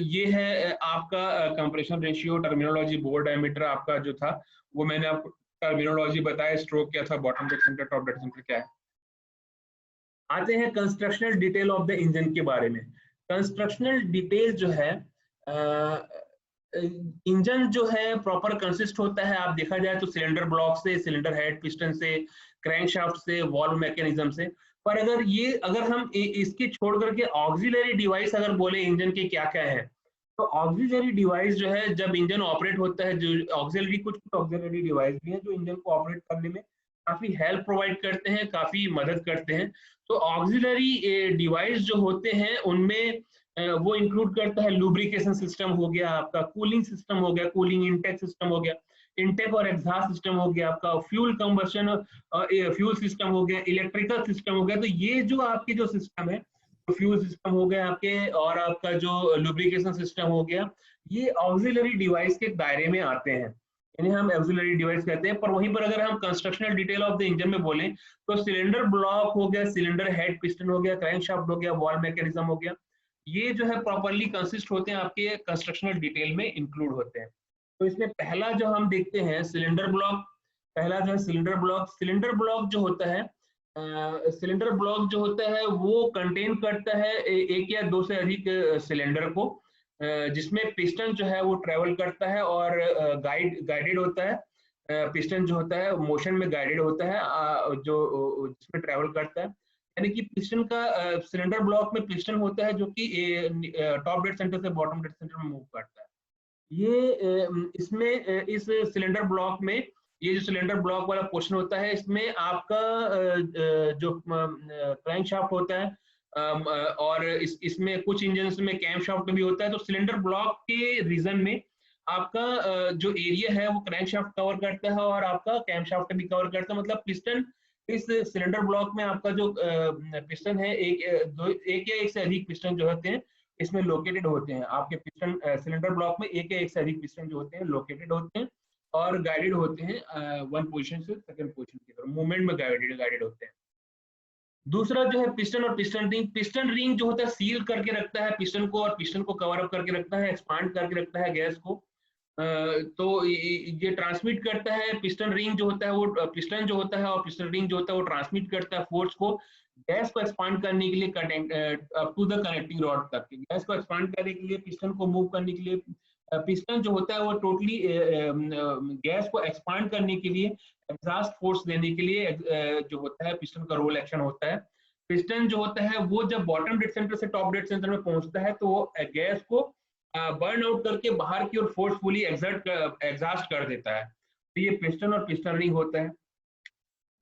ये है आपका compression ratio terminology. Bore diameter आपका जो था वो मैंने आपको टर्मिनोलॉजी बताया, स्ट्रोक क्या था, bottom dead centre, top dead centre क्या है। आते हैं constructional detail of the engine के बारे में। कंस्ट्रक्शनल डिटेल जो है इंजन जो है प्रॉपर कंसिस्ट होता है, आप देखा जाए तो सिलेंडर ब्लॉक से, सिलेंडर हेड, पिस्टन से, क्रैंकशाफ्ट से, वॉल्व मैकेनिज्म से। पर अगर हम इसके छोड़ करके ऑक्सिलरी डिवाइस अगर बोले इंजन के क्या क्या है तो ऑक्सिलरी डिवाइस जो है जब इंजन ऑपरेट होता है, जो कुछ ऑक्सिलरी डिवाइस भी हैं जो इंजन को ऑपरेट करने में काफी हेल्प प्रोवाइड करते हैं, काफी मदद करते हैं। तो ऑक्सिलरी डिवाइस जो होते हैं उनमें वो इंक्लूड करता है लुब्रिकेशन सिस्टम हो गया आपका, कूलिंग सिस्टम हो गया, कूलिंग इनटेक सिस्टम हो गया, इनटेक और एग्जॉस्ट सिस्टम हो गया आपका, फ्यूल कंबशन फ्यूल सिस्टम हो गया, इलेक्ट्रिकल सिस्टम हो गया। तो ये जो आपके जो सिस्टम है फ्यूल सिस्टम हो गया आपके, और आपका जो लुब्रिकेशन सिस्टम हो गया, ये ऑक्सिलरी डिवाइस के दायरे में आते हैं, इन्हें हम ऑक्सिलरी डिवाइस कहते हैं। पर वहीं पर अगर हम constructional detail of the engine में बोलें तो सिलेंडर ब्लॉक हो गया, सिलेंडर हेड पिस्टन हो गया, क्रैंकशाफ्ट हो गया, वॉल मैकेनिज्म हो गया, ये जो है प्रॉपरली कंसिस्ट होते हैं, आपके कंस्ट्रक्शनल डिटेल में इंक्लूड होते हैं। तो इसमें पहला जो हम देखते हैं सिलेंडर ब्लॉक, पहला जो है सिलेंडर ब्लॉक। सिलेंडर ब्लॉक जो होता है, सिलेंडर ब्लॉक जो होता है वो कंटेन करता है एक या दो से अधिक सिलेंडर को, जिसमें पिस्टन जो है वो ट्रेवल करता है और गाइडेड होता है। पिस्टन जो होता है मोशन में गाइडेड होता है, जो जिसमें ट्रेवल करता है। यानी कि पिस्टन का सिलेंडर ब्लॉक में पिस्टन होता है जो कि टॉप डेड सेंटर से बॉटम डेड सेंटर में मूव करता है। ये इसमें इस सिलेंडर ब्लॉक में, ये जो सिलेंडर ब्लॉक वाला पोर्शन होता है, इसमें आपका जो क्रैंकशाफ्ट होता है, और इसमें कुछ इंजन में कैमशाफ्ट भी होता है। तो सिलेंडर ब्लॉक के रीजन में आपका जो एरिया है वो क्रैंकशाफ्ट कवर करता है और आपका कैमशाफ्ट भी कवर करता है। मतलब पिस्टन इस सिलेंडर ब्लॉक में आपका जो पिस्टन है, एक या एक से अधिक पिस्टन जो होते हैं इसमें लोकेटेड होते हैं। आपके पिस्टन सिलेंडर ब्लॉक में एक या एक से अधिक पिस्टन जो होते हैं लोकेटेड होते हैं और गाइडेड होते हैं वन पोजीशन से सेकंड पोजीशन की तरफ, मूवमेंट में गाइडेड होते हैं। दूसरा जो है पिस्टन और पिस्टन रिंग। पिस्टन रिंग जो होता है सील करके रखता है पिस्टन को, और पिस्टन को कवर अप करके रखता है, एक्सपांड करके रखता है गैस को। तो ये ट्रांसमिट करता है। पिस्टन रिंग जो होता है वो, पिस्टन जो होता है और पिस्टन रिंग जो होता है वो ट्रांसमिट करता है फोर्स को गैस को एक्सपांड करने के लिए up to the connecting rod तक। गैस को एक्सपांड करने के लिए, पिस्टन को मूव करने के लिए, पिस्टन जो होता है वो टोटली गैस को एक्सपांड करने के लिए, एग्जॉस्ट फोर्स देने के लिए जो होता है पिस्टन का रोल एक्शन होता है। पिस्टन जो होता है वो जब बॉटम डेड सेंटर से टॉप डेड सेंटर में पहुंचता है तो वो गैस को बर्न आउट करके बाहर की ओर फोर्सफुली एग्जॉस्ट कर देता है। तो ये पिस्टन और पिस्टन रिंग होता है।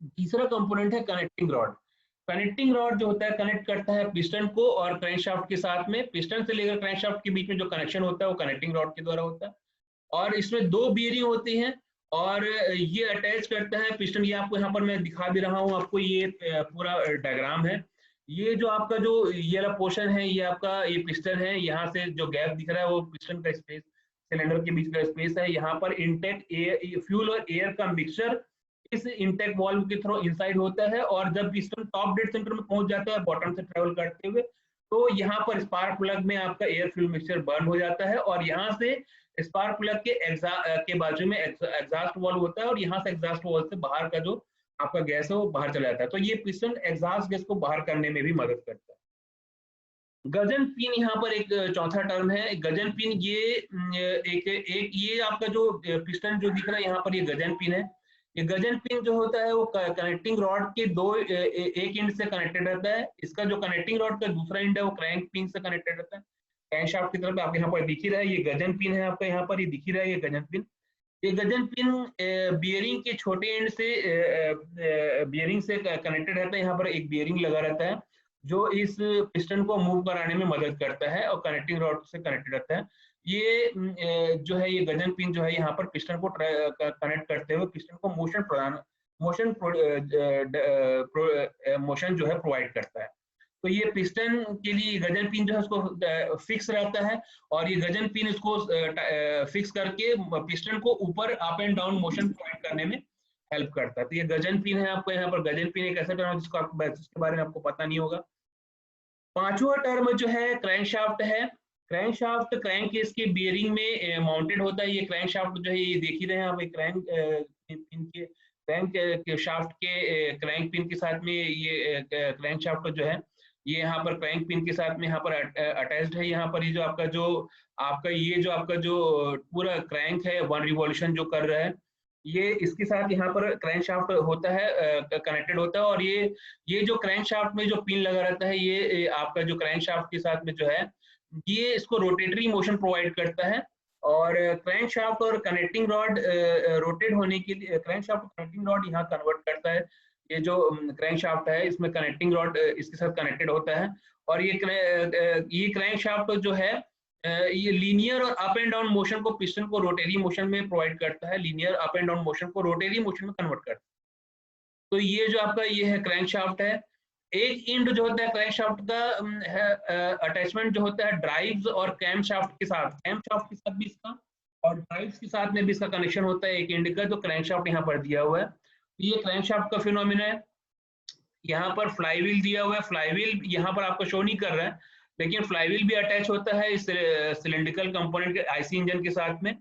तीसरा कंपोनेंट है कनेक्टिंग रॉड। कनेक्टिंग रॉड जो होता है कनेक्ट करता है पिस्टन को और क्रैंकशाफ्ट के साथ में। पिस्टन से लेकर क्रैंकशाफ्ट के बीच में जो कनेक्शन होता है वो कनेक्टिंग रॉड के द्वारा होता है। और इसमें दो बियरिंग होती हैं और ये अटैच करता है पिस्टन। ये आपको यहाँ पर मैं दिखा भी रहा हूँ आपको, ये पूरा डायग्राम है। ये जो आपका जो ये वाला पोर्शन है ये आपका ये पिस्टन है। यहाँ से जो गैप दिख रहा है वो पिस्टन का स्पेस, सिलेंडर के बीच का स्पेस है। यहाँ पर इंटेक एयर, फ्यूल और एयर का मिक्सचर इस इंटेक वाल्व के थ्रू इनसाइड होता है, और जब पिस्टन टॉप डेड सेंटर में पहुंच जाता है बॉटम से ट्रेवल करते हुए, तो यहाँ पर स्पार्क प्लग में आपका एयर फ्यूल मिक्सचर बर्न हो जाता है, और यहाँ से स्पार्क प्लग के बाजू में एग्जॉस्ट वाल्व होता है, और यहाँ से एग्जॉस्ट वाल्व से बाहर का जो आपका गैस है वो बाहर चला जाता है। तो ये पिस्टन एग्जॉस्ट गैस को बाहर करने में भी मदद करता है। गजन पिन यहाँ पर एक चौथा टर्म है। गजन पिन ये एक ये आपका जो पिस्टन जो दिख रहा है यहाँ पर, ये गजन पिन है। ये गजन पिन जो होता है वो कनेक्टिंग रॉड के एक एंड से कनेक्टेड रहता है। इसका जो कनेक्टिंग रॉड का दूसरा एंड है वो क्रैंक पिन से कनेक्टेड रहता है। क्रैंकशाफ्ट की तरफ आपके यहाँ पर दिख ही रहा है, ये गजन पिन है आपका यहाँ पर, ये दिख ही रहा है ये गजन पिन। ये गजन पिन बियरिंग के छोटे एंड से बियरिंग से कनेक्टेड रहता है। यहाँ पर एक बियरिंग लगा रहता है जो इस पिस्टन को मूव कराने में मदद करता है और कनेक्टिंग रॉड से कनेक्टेड रहता है। ये जो है ये गजन पिन जो है यहाँ पर पिस्टन को कनेक्ट करते हुए पिस्टन को मोशन जो है प्रोवाइड करता है। तो ये पिस्टन के लिए गजन पिन जो है उसको फिक्स रहता है, और ये गजन पिन इसको फिक्स करके पिस्टन को ऊपर up and down motion provide करने में हेल्प करता है। तो ये गजन पिन है आपको यहाँ पर। गजन पिन एक ऐसा टर्म है जिसके बारे में आपको पता नहीं होगा। पांचवा टर्म जो है क्रैंकशाफ्ट है। क्रैंकशाफ्ट क्रैंक केस के बियरिंग में माउंटेड होता है। ये क्रैंकशाफ्ट जो है ये देख ही रहे हैं आप, क्रैंक पिन के क्रैंक शाफ्ट के क्रैंक पिन के साथ में ये क्रैंकशाफ्ट जो है ये यहाँ पर क्रैंक पिन के साथ में यहाँ पर अटैच्ड है। यहाँ पर ये जो आपका जो पूरा क्रैंक है 1 रिवॉल्यूशन जो कर रहा है, ये इसके साथ यहाँ पर क्रैंकशाफ्ट होता है, कनेक्टेड होता है। और ये जो क्रैंकशाफ्ट में जो पिन लगा रहता है ये आपका जो क्रैंकशाफ्ट के साथ में जो है ये इसको रोटेटरी मोशन प्रोवाइड करता है। और क्रैंकशाफ्ट और कनेक्टिंग रॉड रोटेट होने के लिए क्रैंकशाफ्ट कनेक्टिंग रॉड यहाँ कन्वर्ट करता है। ये जो क्रैंकशाफ्ट है इसमें कनेक्टिंग रॉड इसके साथ कनेक्टेड होता है, और ये क्रैंकशाफ्ट जो है ये लीनियर और अप एंड डाउन मोशन को पिस्टन को रोटेरी मोशन में प्रोवाइड करता है। Linear up and down motion को रोटेरी मोशन में कन्वर्ट करता है। तो ये जो आपका ये है क्रैंकशाफ्ट है। एक इंड जो होता है क्रैंकशाफ्ट का अटैचमेंट जो होता है ड्राइव्स और कैमशाफ्ट के साथ, कैमशाफ्ट के साथ भी इसका और ड्राइव्स के साथ में भी इसका कनेक्शन होता है एक इंड का, जो क्रैंकशाफ्ट यहाँ पर दिया हुआ है। ये क्रैंकशाफ्ट का फिनोमिना है। यहाँ पर फ्लाईव्हील दिया हुआ है, फ्लाईव्हील यहाँ पर आपको शो नहीं कर रहा है, लेकिन फ्लाईव्हील भी अटैच होता है इस सिलेंड्रिकल कंपोनेंट के आईसी इंजन के साथ में।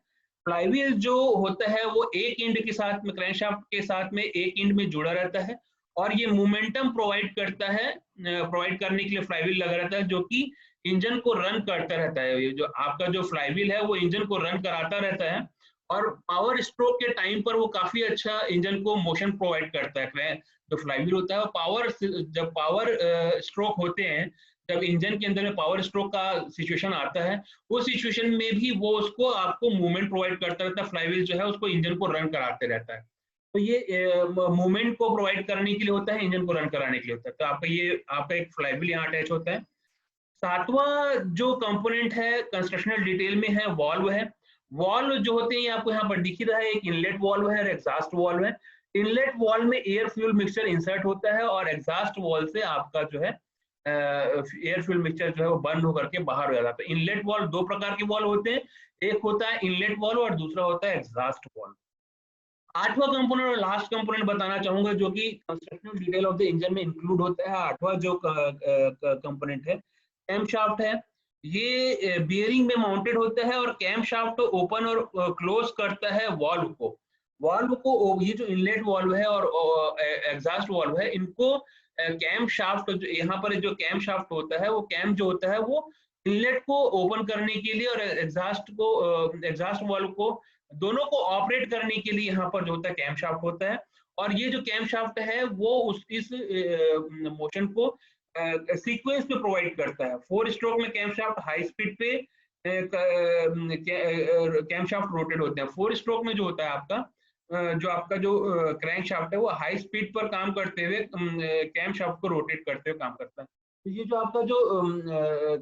फ्लाईव्हील जो होता है वो एक इंड के साथ में, क्रैंकशाफ्ट के साथ में एक इंड में जुड़ा रहता है और ये मोमेंटम प्रोवाइड करता है, प्रोवाइड करने के लिए फ्लाईव्हील लगा रहता है, जो कि इंजन को रन करता रहता है। ये जो आपका जो फ्लाईव्हील है वो इंजन को रन कराता रहता है और पावर स्ट्रोक के टाइम पर वो काफी अच्छा इंजन को मोशन प्रोवाइड करता है। जो फ्लाईव्हील होता है पावर, जब पावर स्ट्रोक होते हैं, जब इंजन के अंदर में पावर स्ट्रोक का सिचुएशन आता है, उस सिचुएशन में भी वो उसको आपको मूवमेंट प्रोवाइड करता रहता है। फ्लाईव्हील जो है उसको इंजन को रन कराते रहता है। तो ये मूवमेंट को प्रोवाइड करने के लिए होता है, इंजन को रन कराने के लिए होता है। तो आपका एक फ्लाईव्हील यहाँ अटैच होता है। सातवां जो कंपोनेंट है कंस्ट्रक्शनल डिटेल में है, वॉल्व है। वॉल्व जो होते हैं आपको यहाँ पर दिख ही रहा है, एक इनलेट वॉल्व है और एग्जॉस्ट वॉल्व है। इनलेट वॉल्व में एयर फ्यूल मिक्सचर इंसर्ट होता है और एग्जॉस्ट वॉल्व से आपका जो है एयर फ्यूल मिक्सचर जो है वो बंद होकर के बाहर हो जाता है। तो इनलेट वॉल्व दो प्रकार के वॉल्व होते हैं, एक होता है इनलेट वॉल्व और दूसरा होता है एग्जॉस्ट वॉल्व। आठवां कंपोनेंट और लास्ट कंपोनेंट बताना चाहूंगा जो कि constructional detail of the engine में इंक्लूड होता है। आठवां जो कंपोनेंट है कैमशाफ्ट है। ये बियरिंग में माउंटेड होता है और कैमशाफ्ट ओपन और क्लोज करता है वाल्व को। वाल्व को ये जो इनलेट वाल्व है और एग्जॉस्ट वाल्व है, इनको कैम शाफ्ट, यहाँ पर जो कैम शाफ्ट होता है वो कैम जो होता है वो इनलेट को ओपन करने के लिए और एग्जॉस्ट वाल्व को दोनों को ऑपरेट करने के लिए यहाँ पर जो होता है कैम शाफ्ट होता है। और ये जो कैम शाफ्ट है वो इस मोशन को सीक्वेंस में प्रोवाइड करता है। 4 स्ट्रोक में कैम शाफ्ट हाई स्पीड पे कैम शाफ्ट रोटेट होते हैं। 4 स्ट्रोक में जो होता है आपका जो क्रैंक शाफ्ट है वो हाई स्पीड पर काम करते हुए कैम शाफ्ट को रोटेट करते हुए काम करता है। तो ये जो आपका जो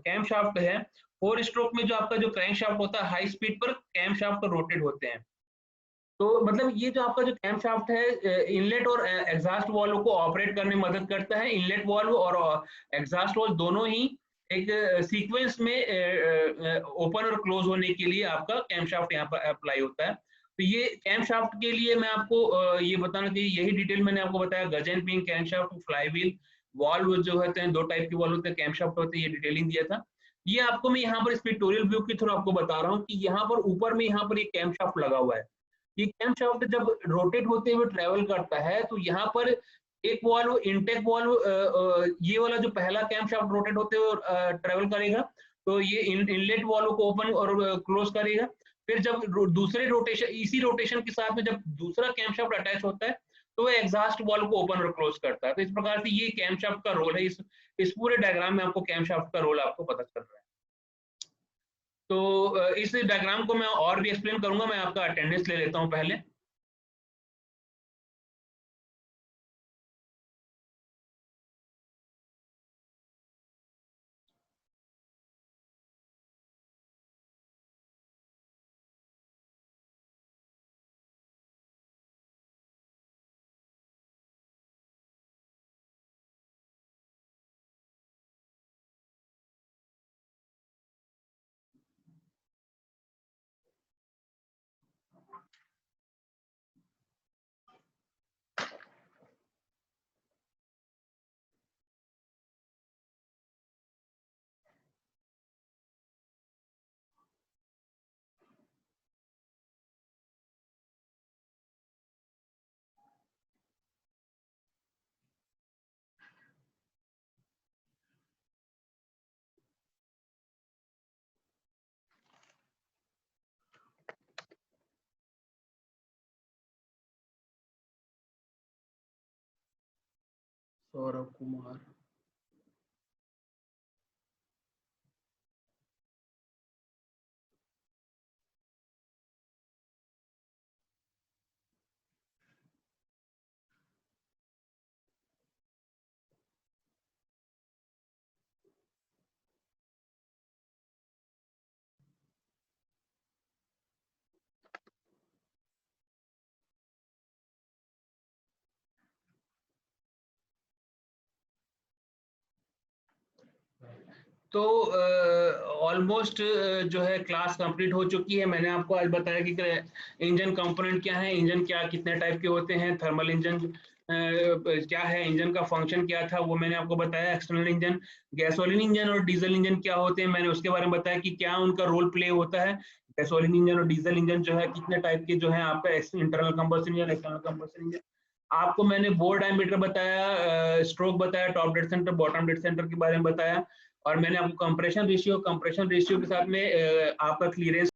कैम शाफ्ट है, 4 स्ट्रोक में जो आपका जो क्रैंक शाफ्ट होता है हाई स्पीड पर कैम शाफ्ट रोटेट होते हैं। तो मतलब ये जो आपका जो कैम शाफ्ट है इनलेट और एग्जॉस्ट वाल्व को ऑपरेट करने में मदद करता है। इनलेट वाल्व और एग्जॉस्ट वाल्व दोनों ही एक सीक्वेंस में ओपन और क्लोज होने के लिए आपका कैम शाफ्ट यहाँ पर अप्लाई होता है। तो ये कैम शाफ्ट के लिए मैं आपको ये बताना चाहिए, यही डिटेल मैंने आपको बताया। Gudgeon pin, cam shaft, flywheel, valve जो होते हैं, दो टाइप के वाल्व होते हैं, कैम शाफ्ट होते हैं, ये डिटेलिंग दिया था। ये आपको मैं यहाँ पर इस पिक्टोरियल व्यू के थ्रू आपको बता रहा हूँ कि यहाँ पर ऊपर में यहाँ पर एक कैम शाफ्ट लगा हुआ है। ये कैम शाफ्ट जब रोटेट होते हुए ट्रेवल करता है तो यहाँ पर एक वाल्व, इनटेक वाल्व, ये वाला जो पहला कैम शाफ्ट रोटेट होते हुए ट्रेवल करेगा, तो ये इनलेट वाल्व को ओपन और क्लोज करेगा। फिर जब दूसरे रोटेशन, इसी रोटेशन के साथ में जब दूसरा कैम शाफ्ट अटैच होता है तो वो एग्जॉस्ट वाल्व को ओपन और क्लोज करता है। तो इस प्रकार से ये कैम शाफ्ट का रोल है। इस पूरे डायग्राम में आपको कैम शाफ्ट का रोल आपको पता चल रहा है। तो इस डायग्राम को मैं और भी एक्सप्लेन करूंगा। मैं आपका अटेंडेंस ले लेता हूं पहले। सौरभ कुमार, तो ऑलमोस्ट जो है क्लास कंप्लीट हो चुकी है। मैंने आपको आज बताया कि इंजन कंपोनेंट क्या है, इंजन क्या कितने टाइप के होते हैं, थर्मल इंजन क्या है, इंजन का फंक्शन क्या था वो मैंने आपको बताया, एक्सटर्नल इंजन, गैसोलीन इंजन और डीजल इंजन क्या होते हैं मैंने उसके बारे में बताया कि क्या उनका रोल प्ले होता है। गैसोलीन इंजन और डीजल इंजन जो है कितने टाइप के जो है आपका internal combustion engine, external combustion engine. आपको मैंने बोर डायमीटर बताया, स्ट्रोक बताया, top dead centre bottom dead centre के बारे में बताया, और मैंने आपको कंप्रेशन रेशियो के साथ में आपका क्लीयरेंस